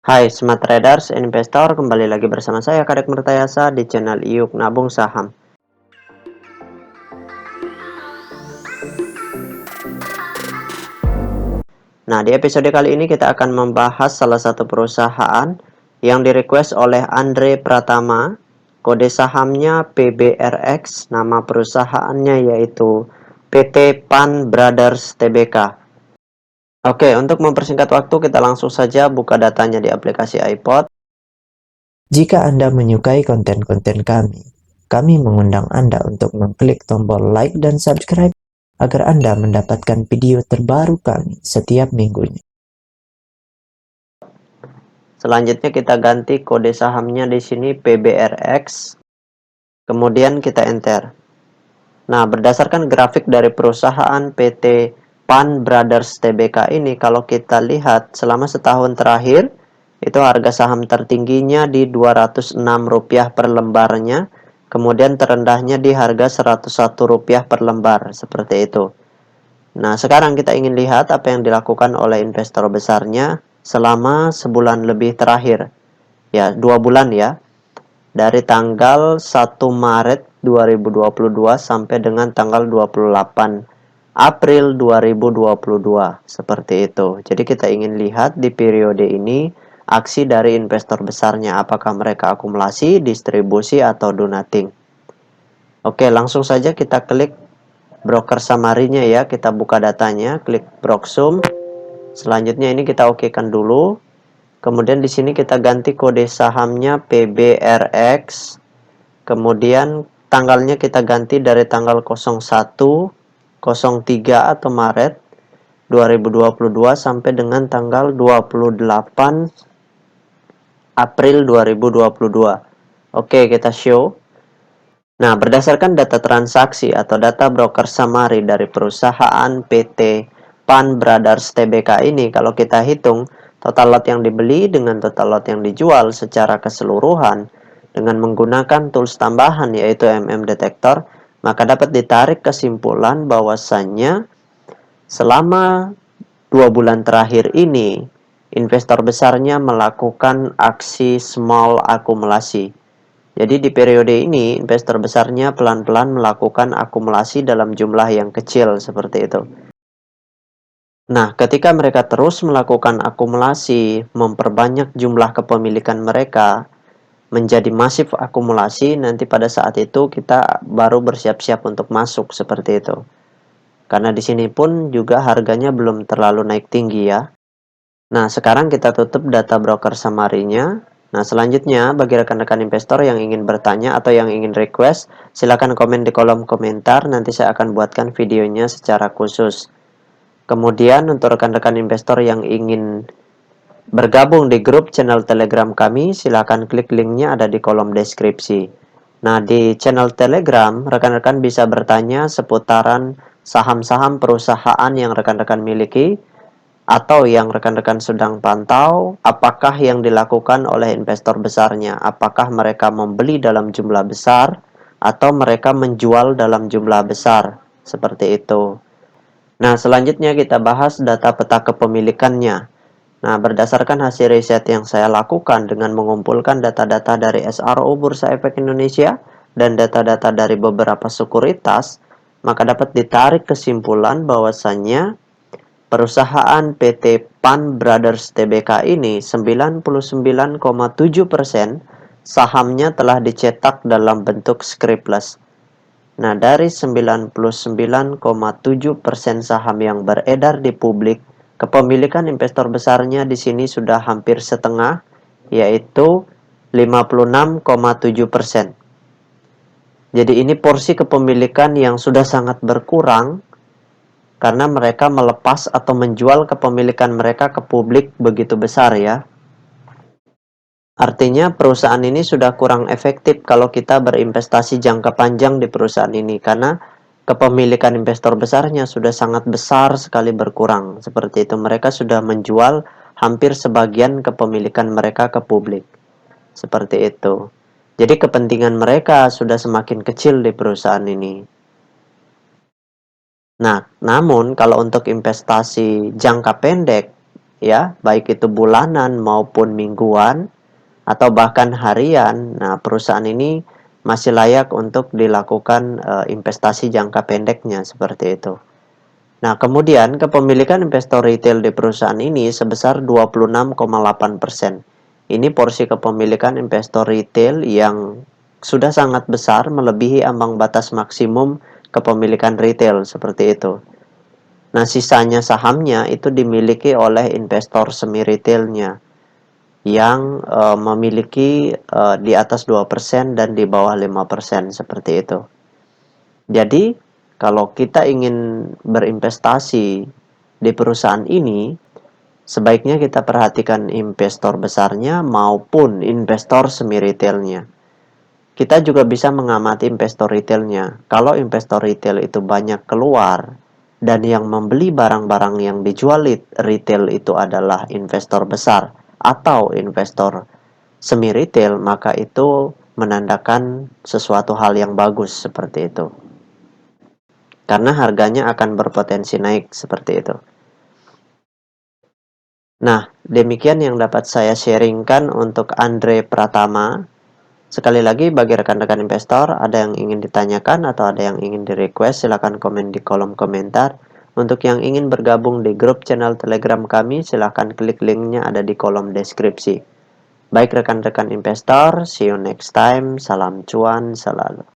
Hai Smart Traders, investor, kembali lagi bersama saya Kadek Murtayasa di channel Iuk Nabung Saham. Nah, di episode kali ini kita akan membahas salah satu perusahaan yang direquest oleh Andre Pratama. Kode sahamnya PBRX, nama perusahaannya yaitu PT Pan Brothers Tbk. Oke, untuk mempersingkat waktu kita langsung saja buka datanya di aplikasi iPod. Jika Anda menyukai konten-konten kami mengundang Anda untuk mengklik tombol like dan subscribe agar Anda mendapatkan video terbaru kami setiap minggunya. Selanjutnya kita ganti kode sahamnya di sini PBRX. Kemudian kita enter. Nah, berdasarkan grafik dari perusahaan PT Pan Brothers Tbk ini, kalau kita lihat selama setahun terakhir, itu harga saham tertingginya di Rp206 per lembarnya, kemudian terendahnya di harga Rp101 per lembar, seperti itu. Nah, sekarang kita ingin lihat apa yang dilakukan oleh investor besarnya selama sebulan lebih terakhir. Ya, 2 bulan ya. Dari tanggal 1 Maret 2022 sampai dengan tanggal 28 April 2022. Seperti itu. Jadi kita ingin lihat di periode ini aksi dari investor besarnya. Apakah mereka akumulasi, distribusi, atau do nothing. Oke, langsung saja kita klik broker summary-nya ya. Kita buka datanya, klik Broksum. Selanjutnya ini kita okekan dulu. Kemudian di sini kita ganti kode sahamnya PBRX. Kemudian tanggalnya kita ganti dari tanggal 01, 03 atau Maret 2022 sampai dengan tanggal 28 April 2022. Oke, kita show. Nah, berdasarkan data transaksi atau data broker summary dari perusahaan PT Pan Brothers Tbk ini, kalau kita hitung total lot yang dibeli dengan total lot yang dijual secara keseluruhan dengan menggunakan tools tambahan yaitu Detektor, maka dapat ditarik kesimpulan bahwasannya selama 2 bulan terakhir ini, investor besarnya melakukan aksi small akumulasi. Jadi di periode ini, investor besarnya pelan-pelan melakukan akumulasi dalam jumlah yang kecil seperti itu. Nah, ketika mereka terus melakukan akumulasi, memperbanyak jumlah kepemilikan mereka, menjadi masif akumulasi, nanti pada saat itu kita baru bersiap-siap untuk masuk seperti itu. Karena di sini pun juga harganya belum terlalu naik tinggi ya. Nah, sekarang kita tutup data broker summary-nya. Nah, selanjutnya bagi rekan-rekan investor yang ingin bertanya atau yang ingin request, silakan komen di kolom komentar, nanti saya akan buatkan videonya secara khusus. Kemudian untuk rekan-rekan investor yang ingin bergabung di grup channel Telegram kami, silakan klik linknya ada di kolom deskripsi. Nah, di channel Telegram, rekan-rekan bisa bertanya seputaran saham-saham perusahaan yang rekan-rekan miliki, atau yang rekan-rekan sedang pantau, apakah yang dilakukan oleh investor besarnya, apakah mereka membeli dalam jumlah besar atau mereka menjual dalam jumlah besar, seperti itu. Nah, selanjutnya kita bahas data peta kepemilikannya. Nah, berdasarkan hasil riset yang saya lakukan dengan mengumpulkan data-data dari SRO Bursa Efek Indonesia dan data-data dari beberapa sekuritas, maka dapat ditarik kesimpulan bahwasannya perusahaan PT Pan Brothers Tbk ini 99,7% sahamnya telah dicetak dalam bentuk scriptless. Nah, dari 99,7% saham yang beredar di publik, kepemilikan investor besarnya di sini sudah hampir setengah, yaitu 56,7%. Jadi ini porsi kepemilikan yang sudah sangat berkurang karena mereka melepas atau menjual kepemilikan mereka ke publik begitu besar ya. Artinya perusahaan ini sudah kurang efektif kalau kita berinvestasi jangka panjang di perusahaan ini karena kepemilikan investor besarnya sudah sangat besar sekali berkurang. Seperti itu, mereka sudah menjual hampir sebagian kepemilikan mereka ke publik. Seperti itu. Jadi kepentingan mereka sudah semakin kecil di perusahaan ini. Nah, namun kalau untuk investasi jangka pendek, ya, baik itu bulanan maupun mingguan atau bahkan harian. Nah, perusahaan ini masih layak untuk dilakukan investasi jangka pendeknya seperti itu. Nah, kemudian kepemilikan investor retail di perusahaan ini sebesar 26,8%. Ini porsi kepemilikan investor retail yang sudah sangat besar, melebihi ambang batas maksimum kepemilikan retail seperti itu. Nah, sisanya sahamnya itu dimiliki oleh investor semi retailnya yang memiliki di atas 2% dan di bawah 5% seperti itu. Jadi, kalau kita ingin berinvestasi di perusahaan ini, sebaiknya kita perhatikan investor besarnya maupun investor semi retailnya. Kita juga bisa mengamati investor retailnya. Kalau investor retail itu banyak keluar dan yang membeli barang-barang yang dijual retail itu adalah investor besar atau investor semi retail, maka itu menandakan sesuatu hal yang bagus seperti itu. Karena harganya akan berpotensi naik seperti itu. Nah, demikian yang dapat saya sharingkan untuk Andre Pratama. Sekali lagi, bagi rekan-rekan investor, ada yang ingin ditanyakan atau ada yang ingin di-request, silakan komen di kolom komentar. Untuk yang ingin bergabung di grup channel Telegram kami, silakan klik linknya ada di kolom deskripsi. Baik rekan-rekan investor, see you next time. Salam cuan selalu.